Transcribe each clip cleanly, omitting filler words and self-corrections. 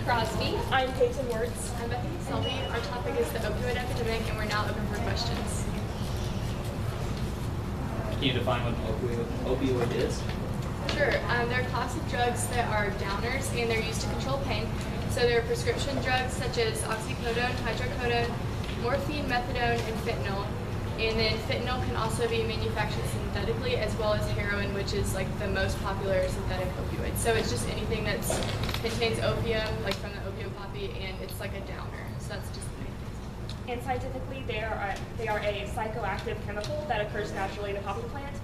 Crosby. I'm Peyton Wertz. I'm Bethany Selby. Our topic is the opioid epidemic, and we're now open for questions. Can you define what an opioid is? Sure. They're a class of drugs that are downers, and they're used to control pain. So they're prescription drugs such as oxycodone, hydrocodone, morphine, methadone, and fentanyl. And then fentanyl can also be manufactured synthetically, as well as heroin, which is like the most popular synthetic opioid. So it's just anything that contains opium, like from the opium poppy, and it's like a downer. So that's just the main thing. And scientifically, they are a psychoactive chemical that occurs naturally in the poppy plant.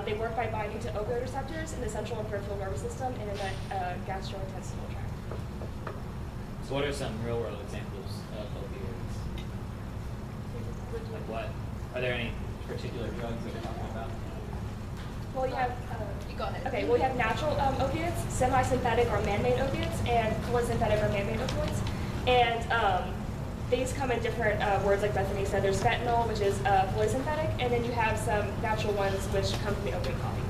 They work by binding to opioid receptors in the central and peripheral nervous system and in the gastrointestinal tract. So what are some real-world examples of opioids? Like what? Are there any particular drugs that we're talking about? Well, you have. You go ahead. Okay. Well, you have natural opiates, semi-synthetic or man-made opiates, and polysynthetic or man-made opioids. And these come in different words, like Bethany said. There's fentanyl, which is polysynthetic, and then you have some natural ones which come from the opiate poppy.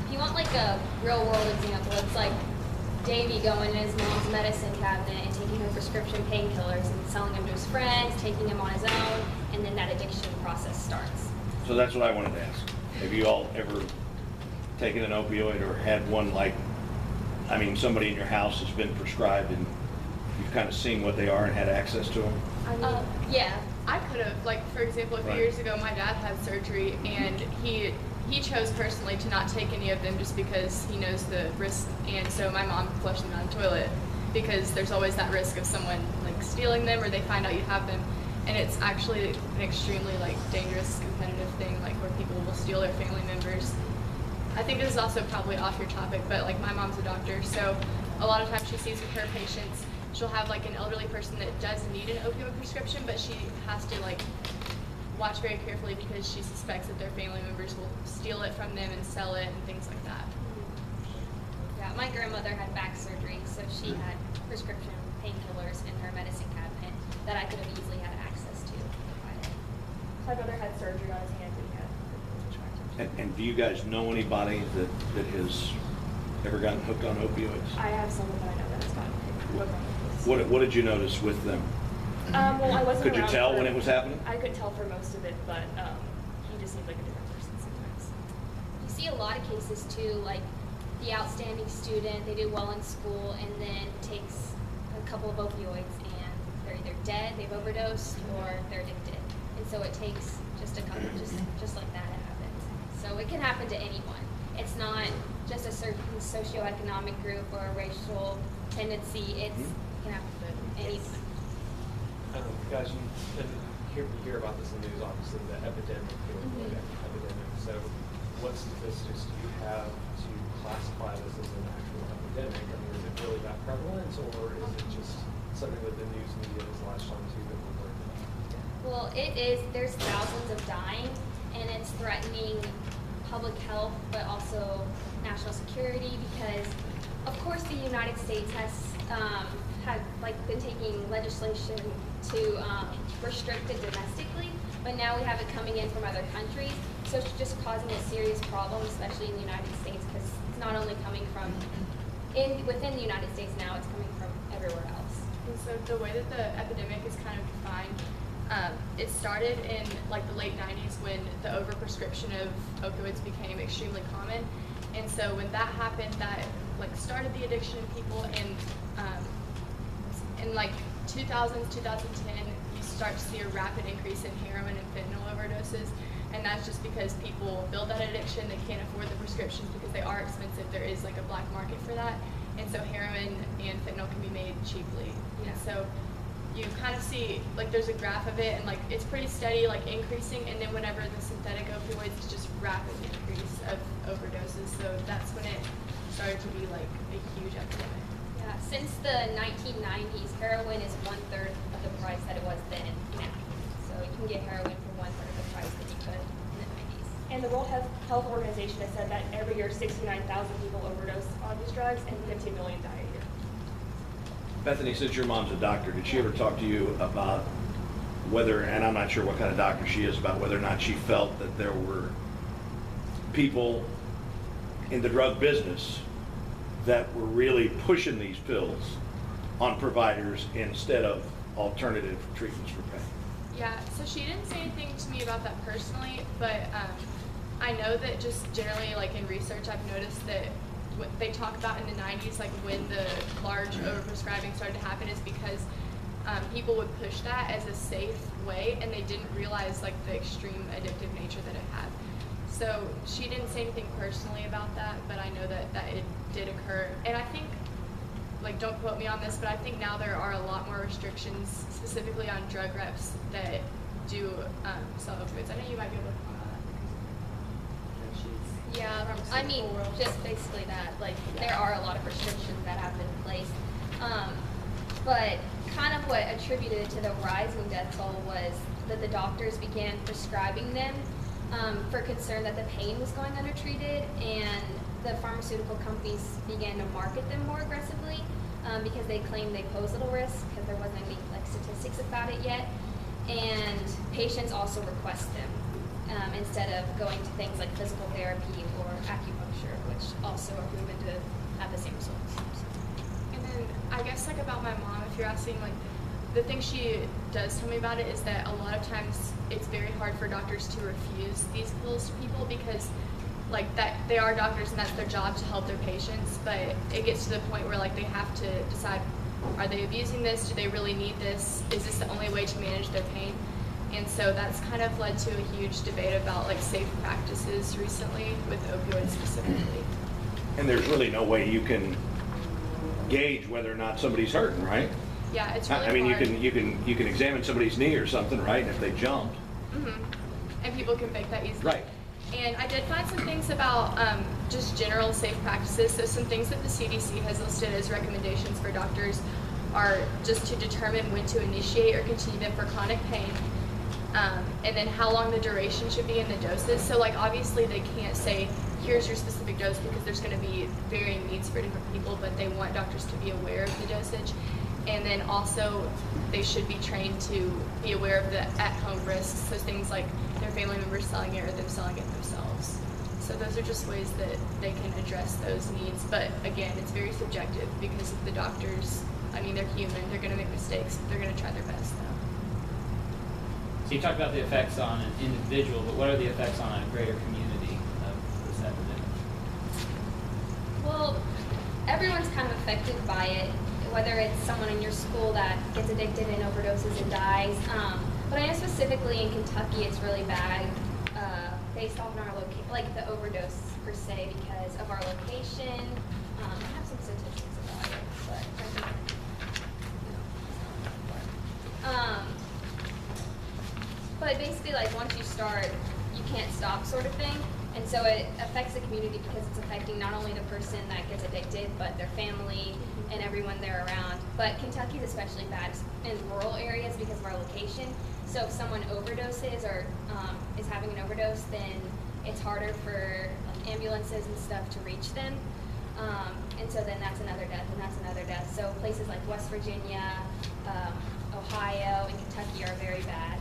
If you want like a real world example, it's like Davey going in his mom's medicine cabinet and taking her prescription painkillers and selling them to his friends, taking them on his own, and then that addiction process starts. So that's what I wanted to ask. Have you all ever taken an opioid or had one somebody in your house has been prescribed and you've kind of seen what they are and had access to them? Yeah. I could have, like, for example, a few years ago, my dad had surgery, and he chose personally to not take any of them just because he knows the risk, and so my mom flushed them down the toilet because there's always that risk of someone like stealing them or they find out you have them, and it's actually an extremely like dangerous competitive thing, like where people will steal their family members. I think this is also probably off your topic, but like my mom's a doctor, so a lot of times she sees with her patients, she'll have like an elderly person that does need an opioid prescription, but she has to like watch very carefully because she suspects that their family members will steal it from them and sell it and things like that. Yeah, my grandmother had back surgery, so she had prescription painkillers in her medicine cabinet that I could have easily had access to. My brother had surgery on his hand and he had prescribed. And do you guys know anybody that has ever gotten hooked on opioids? I have someone that I know that has gotten hooked on opioids. What did you notice with them? Well, I wasn't Could you around tell for- when it was happening? I could tell for most of it, but he just seemed like a different person sometimes. You see a lot of cases too, like the outstanding student, they do well in school and then takes a couple of opioids and they're either dead, they've overdosed, or they're addicted. And so it takes just a couple, just like that it happens. So it can happen to anyone. It's not just a certain socioeconomic group or a racial tendency. It can happen to anyone. Guys, you hear about this in the news, obviously, the epidemic, the opioid epidemic. So what statistics do you have to classify this as an actual epidemic? I mean, is it really that prevalent, or is it just something that the news media has latched onto that we're worried about? Well, it is. There's thousands of dying, and it's threatening public health, but also national security, because, of course, the United States has been taking legislation to restrict it domestically, but now we have it coming in from other countries, so it's just causing a serious problem, especially in the United States, because it's not only coming from within the United States now, it's coming from everywhere else. And so the way that the epidemic is kind of defined, it started in like the late 90s when the overprescription of opioids became extremely common. And so when that happened, that like started the addiction in people, and in like 2000s, 2010, you start to see a rapid increase in heroin and fentanyl overdoses. And that's just because people build that addiction, they can't afford the prescriptions because they are expensive. There is like a black market for that. And so heroin and fentanyl can be made cheaply. And so you kind of see, like there's a graph of it, and like it's pretty steady, like increasing, and then whenever the synthetic opioids, it's just rapid increase of overdoses. So that's when it started to be like a huge epidemic. Yeah, since the 1990s, heroin is 1/3 of the price that it was then now. So you can get heroin for 1/3 of the price that you could in the 90s. And the World Health Organization has said that every year 69,000 people overdose on these drugs and 15 million die a year. Bethany, since your mom's a doctor, did she ever talk to you about whether, and I'm not sure what kind of doctor she is, about whether or not she felt that there were people in the drug business that were really pushing these pills on providers instead of alternative treatments for pain? Yeah, so she didn't say anything to me about that personally, but I know that just generally, like in research, I've noticed that what they talk about in the 90s, like when the large overprescribing started to happen, is because people would push that as a safe way, and they didn't realize like the extreme addictive nature that it had. So she didn't say anything personally about that, but I know that it did occur. And I think, like, don't quote me on this, but I think now there are a lot more restrictions, specifically on drug reps that do sell opioids. I know you might be able to comment on that because she's Yeah, from I mean, pharmaceutical world. just basically that, like, there are a lot of restrictions that have been placed. But kind of what attributed to the rising death toll was that the doctors began prescribing them for concern that the pain was going undertreated, and the pharmaceutical companies began to market them more aggressively because they claimed they pose little risk because there wasn't any like statistics about it yet. And patients also request them instead of going to things like physical therapy or acupuncture, which also are proven to have the same results. And then I guess like about my mom, if you're asking, like the thing she does tell me about it is that a lot of times it's very hard for doctors to refuse these pills to people because like that they are doctors and that's their job to help their patients, but it gets to the point where like they have to decide, are they abusing this? Do they really need this? Is this the only way to manage their pain? And so that's kind of led to a huge debate about like safe practices recently with opioids specifically. And there's really no way you can gauge whether or not somebody's hurting, right? Yeah, it's really I mean, hard. you can examine somebody's knee or something, right? And if they jumped, And people can fake that easily. right? And I did find some things about just general safe practices. So some things that the CDC has listed as recommendations for doctors are just to determine when to initiate or continue them for chronic pain, and then how long the duration should be in the doses. So like obviously they can't say, here's your specific dose because there's going to be varying needs for different people, but they want doctors to be aware of the dosage. And then also they should be trained to be aware of the at-home risks, so things like their family members selling it or them selling it themselves. So those are just ways that they can address those needs. But again, it's very subjective because the doctors, I mean, they're human, they're going to make mistakes, but they're going to try their best though. So you talked about the effects on an individual, but what are the effects on a greater community of this epidemic? Well, everyone's kind of affected by it, whether it's someone in your school that gets addicted and overdoses and dies. But I know specifically in Kentucky it's really bad based on our like the overdose per se because of our location. I have some statistics about it, but I think, but basically like once you start, you can't stop sort of thing. And so it affects the community because it's affecting not only the person that gets addicted, but their family and everyone they're around. But Kentucky's especially bad in rural areas because of our location. So if someone overdoses or is having an overdose, then it's harder for like, ambulances and stuff to reach them. And so then that's another death, and that's another death. So places like West Virginia, Ohio, and Kentucky are very bad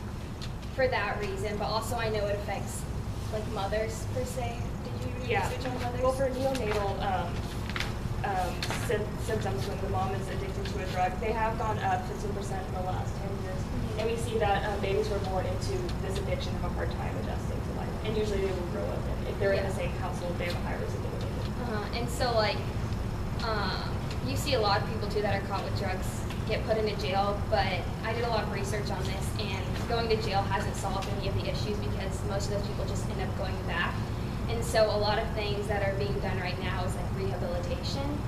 for that reason. But also I know it affects like mothers per se. Did you do research on mothers? Well, for neonatal symptoms when the mom is addicted to a drug, they have gone up 15% in the last 10 years. And we see that babies were born into this addiction have a hard time adjusting to life. And usually they will grow up in. If they're in the same household, they have a higher risk of getting addicted. And so like, you see a lot of people too that are caught with drugs get put into jail, but I did a lot of research on this, and going to jail hasn't solved any of the issues because most of those people just end up going back. And so a lot of things that are being done right now is like rehabilitation.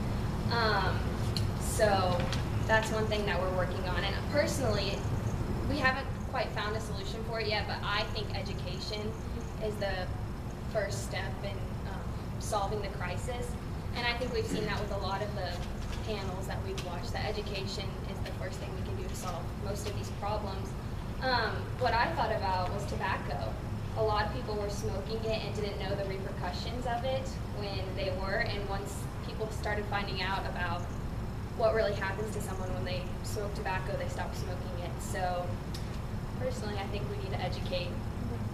So that's one thing that we're working on. And personally, we haven't quite found a solution for it yet, but I think education is the first step in solving the crisis. And I think we've seen that with a lot of the panels that we've watched, that education is the first thing we can do to solve most of these problems. What I thought about was tobacco. A lot of people were smoking it and didn't know the repercussions of it when they were, and once people started finding out about what really happens to someone when they smoke tobacco, they stopped smoking it. So personally, I think we need to educate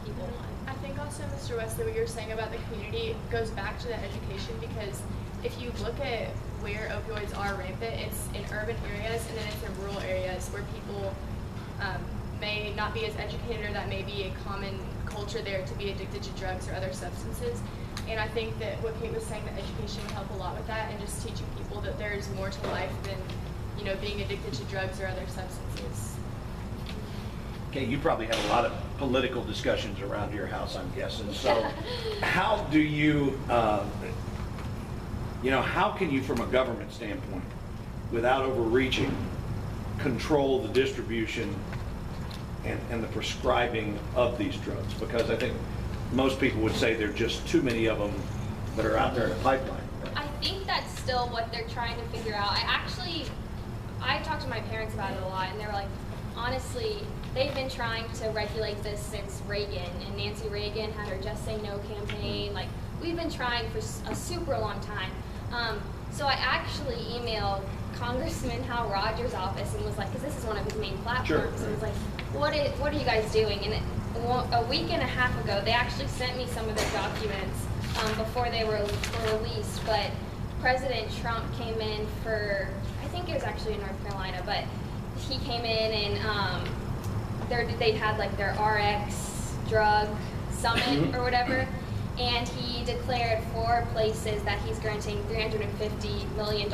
people on it. I think also, Mr. Wesley, what you're saying about the community goes back to the education, because if you look at where opioids are rampant. It's in urban areas, and then it's in rural areas where people may not be as educated, or that may be a common culture there to be addicted to drugs or other substances. And I think that what Kate was saying, that education would help a lot with that, and just teaching people that there's more to life than, you know, being addicted to drugs or other substances. Okay, you probably have a lot of political discussions around your house, I'm guessing. So how do you, how can you, from a government standpoint, without overreaching, control the distribution and the prescribing of these drugs? Because I think most people would say there are just too many of them that are out there in the pipeline. I think that's still what they're trying to figure out. I talked to my parents about it a lot, and they were like, honestly, they've been trying to regulate this since Reagan, and Nancy Reagan had her Just Say No campaign. Like, we've been trying for a super long time. So I actually emailed Congressman Hal Rogers' office and was like, because this is one of his main platforms, Sure. and was like, what are you guys doing? And a week and a half ago, they actually sent me some of their documents before they were released, but President Trump came in for, I think it was actually in North Carolina, but he came in and they had like their RX drug summit or whatever, and he declared 4 places that he's granting $350 million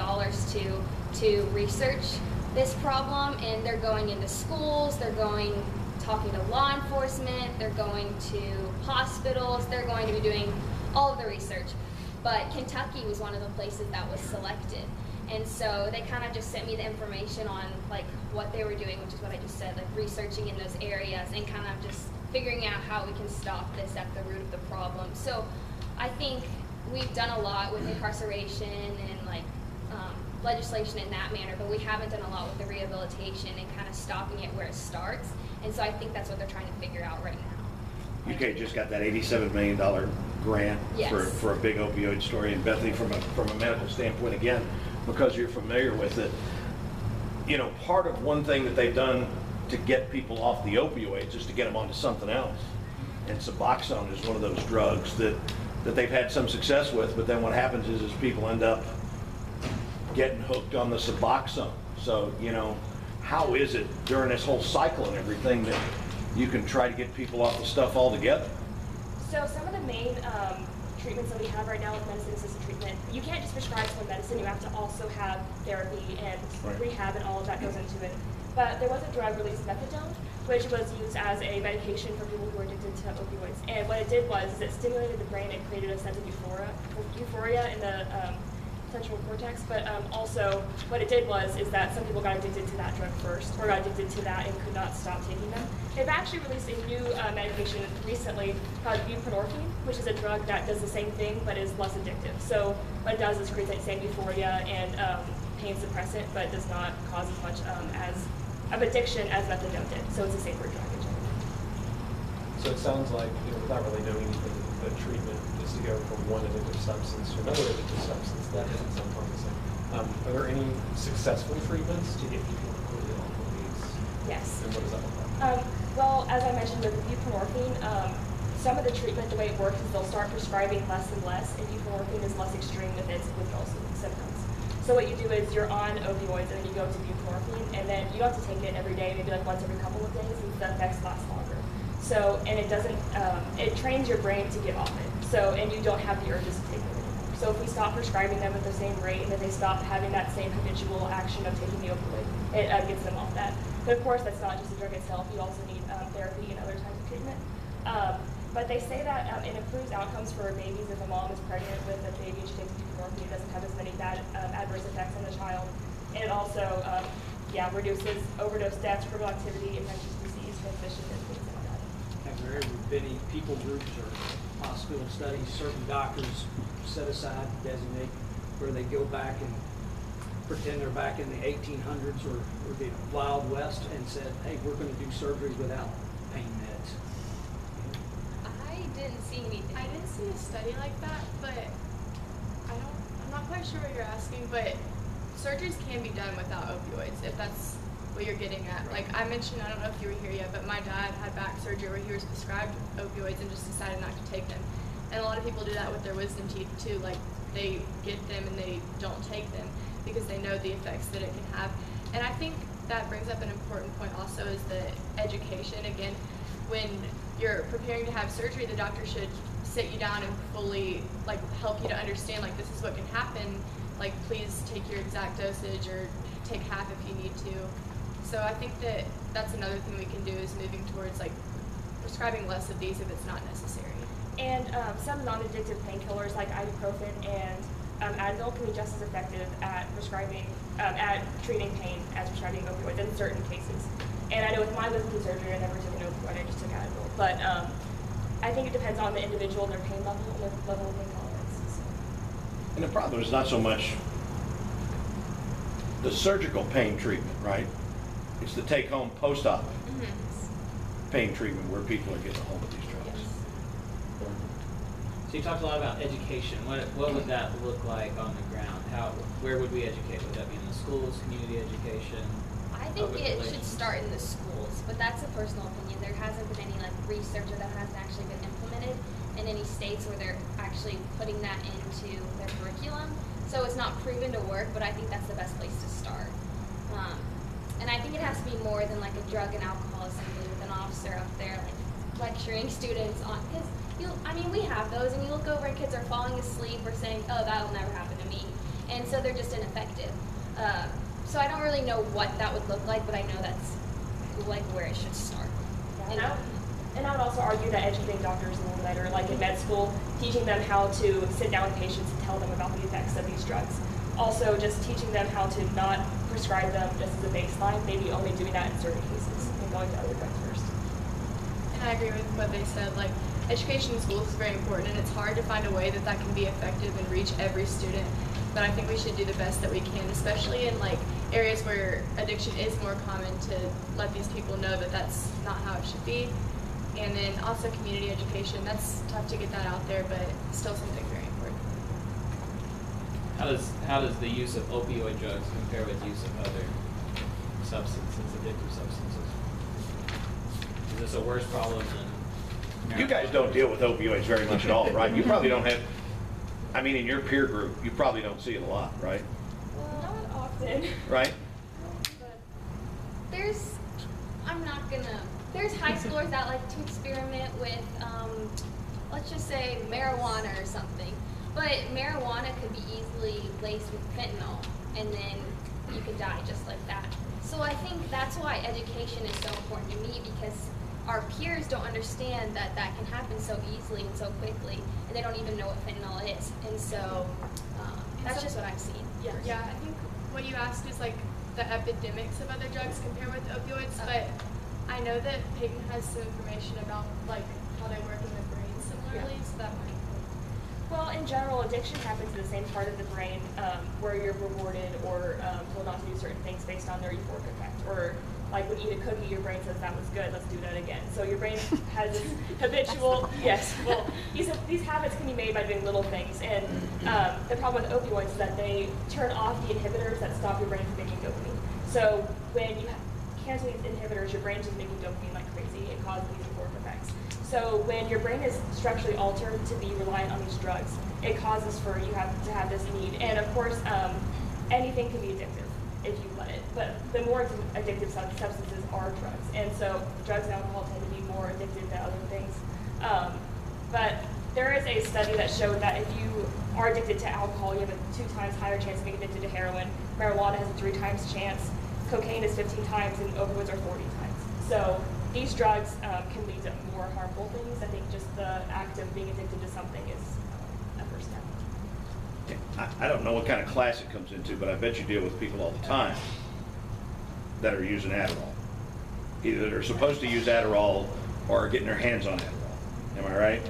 to research this problem, and they're going into schools, talking to law enforcement, they're going to hospitals, they're going to be doing all of the research. But Kentucky was one of the places that was selected. And so they kind of just sent me the information on like what they were doing, which is what I just said, like researching in those areas and kind of just figuring out how we can stop this at the root of the problem. So I think we've done a lot with incarceration and like legislation in that manner, but we haven't done a lot with the rehabilitation and kind of stopping it where it starts. And so I think that's what they're trying to figure out right now. UK just got that $87 million grant Yes. for a big opioid story. And Bethany, from a medical standpoint, again, because you're familiar with it, part of one thing that they've done to get people off the opioids is to get them onto something else. And Suboxone is one of those drugs that they've had some success with, but then what happens is people end up getting hooked on the Suboxone. So, how is it during this whole cycle and everything that you can try to get people off the stuff altogether? So some of the main treatments that we have right now with medicine-assisted treatment, you can't just prescribe someone medicine, you have to also have therapy and rehab, and all of that goes into it. But there was a drug released, methadone, which was used as a medication for people who were addicted to opioids. And what it did was it stimulated the brain, it created a sense of euphoria in the central cortex, but also what it did is that some people got addicted to that drug first, or got addicted to that and could not stop taking them. They've actually released a new medication recently called Buprenorphine, which is a drug that does the same thing but is less addictive. So what it does is create that same euphoria and pain suppressant, but does not cause as much of addiction as methadone did. So it's a safer drug in general. So it sounds like, without really knowing anything, the treatment is to go from one addictive substance to another addictive substance. That doesn't sound promising. Are there any successful treatments to get people completely off of these? Yes. And what does that look like? Well, as I mentioned with buprenorphine, some of the treatment, the way it works is they'll start prescribing less and less, and buprenorphine is less extreme with its withdrawal symptoms. So what you do is you're on opioids, and then you go to buprenorphine, and then you don't have to take it every day, maybe like once every couple of days, and the effects last longer. So, and it doesn't, it trains your brain to get off it. So, and you don't have the urges to take it anymore. So if we stop prescribing them at the same rate, and then they stop having that same habitual action of taking the opioid, it gets them off that. But of course, that's not just the drug itself. You also need therapy and other types of treatment. But they say that it improves outcomes for babies if a mom is pregnant with a baby and she takes buprenorphine. It doesn't have as many bad adverse effects on the child. And it also, reduces overdose deaths, criminal activity, infectious disease transmission, and things like that. Have there ever been any people groups or hospital studies, certain doctors set aside, designate, where they go back and pretend they're back in the 1800s or the Wild West and said, hey, we're going to do surgery without pain meds? I didn't see anything. I didn't see a study like that, but I'm not quite sure what you're asking, but surgeries can be done without opioids, if that's what you're getting at. Like I mentioned, I don't know if you were here yet, but my dad had back surgery where he was prescribed opioids and just decided not to take them. And a lot of people do that with their wisdom teeth too. Like they get them and they don't take them because they know the effects that it can have. And I think that brings up an important point also is the education. Again, when you're preparing to have surgery, the doctor should sit you down and fully like help you to understand like this is what can happen. Like please take your exact dosage or take half if you need to. So I think that that's another thing we can do is moving towards like prescribing less of these if it's not necessary. And some non-addictive painkillers like ibuprofen and Advil can be just as effective at prescribing, at treating pain as prescribing opioids in certain cases. And I know with my wisdom surgery, I never took an opioid, I just took Advil. But I think it depends on the individual and their pain level and their level of pain tolerance. So. And the problem is not so much the surgical pain treatment, right? It's the take-home post-op pain treatment where people are getting a hold of these drugs. So you talked a lot about education. What would that look like on the ground? Where would we educate? Would that be in the schools, community education? I think public it should relations? start in the schools, but that's a personal opinion. There hasn't been any like research or that hasn't actually been implemented in any states where they're actually putting that into their curriculum. So it's not proven to work, but I think that's the best place to start. And I think it has to be more than like a drug and alcohol assembly with an officer up there like lecturing students on, because we have those and you look over and kids are falling asleep or saying, oh, that'll never happen to me. And so they're just ineffective. So I don't really know what that would look like, but I know that's like where it should start. Yeah, and I would also argue that educating doctors a little better, like in med school, teaching them how to sit down with patients and tell them about the effects of these drugs. Also, just teaching them how to not prescribe them just as a baseline, maybe only doing that in certain cases and going to other drugs first. And I agree with what they said. Like education in schools is very important, and it's hard to find a way that that can be effective and reach every student. But I think we should do the best that we can, especially in like areas where addiction is more common, to let these people know that that's not how it should be. And then also community education. That's tough to get that out there, but still something very important. How does the use of opioid drugs compare with use of other substances, addictive substances? Is this a worse problem than You guys don't deal with opioids very much at all, right? You probably don't have, in your peer group, you probably don't see it a lot, right? Not often. Right? There's high schoolers that like to experiment with, let's just say marijuana or something. But marijuana could be easily laced with fentanyl, and then you could die just like that. So I think that's why education is so important to me, because our peers don't understand that that can happen so easily and so quickly, and they don't even know what fentanyl is. And so that's just what I've seen. Yeah, I think what you asked is like the epidemics of other drugs compared with opioids, but I know that Peyton has some information about like how they work in the brain similarly, so that might. Well, in general, addiction happens in the same part of the brain where you're rewarded or told not to do certain things based on their euphoric effect. Or like when you eat a cookie, your brain says that was good, let's do that again. So your brain has this habitual, yes, well, these habits can be made by doing little things. And the problem with opioids is that they turn off the inhibitors that stop your brain from making dopamine. So when you cancel these inhibitors, your brain is making dopamine like crazy and causes these euphoric effects. So when your brain is structurally altered to be reliant on these drugs, it causes for you to have this need. And of course, anything can be addictive if you let it. But the more addictive substances are drugs. And so drugs and alcohol tend to be more addictive than other things. But there is a study that showed that if you are addicted to alcohol, you have a 2 times higher chance of being addicted to heroin. Marijuana has a 3 times chance. Cocaine is 15 times, and opioids are 40 times. So these drugs can lead to more harmful things. I think just the act of being addicted to something is a first step. I don't know what kind of class it comes into, but I bet you deal with people all the time that are using Adderall. Either they're supposed to use Adderall or are getting their hands on Adderall. Am I right?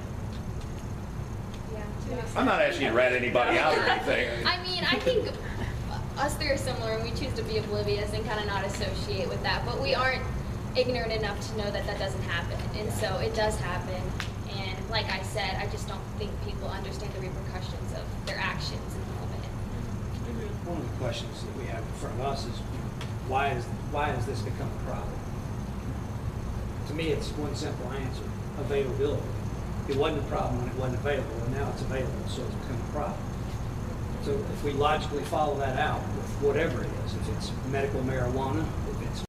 Yeah. I'm not asking you to rat anybody out or anything. I think us three are similar, and we choose to be oblivious and kind of not associate with that. But we aren't ignorant enough to know that that doesn't happen, and so it does happen. And like I said, I just don't think people understand the repercussions of their actions in the moment. One of the questions that we have in front of us is, why has this become a problem? To me, it's one simple answer: availability. It wasn't a problem when it wasn't available, and now it's available, so it's become a problem. So if we logically follow that out with whatever it is, if it's medical marijuana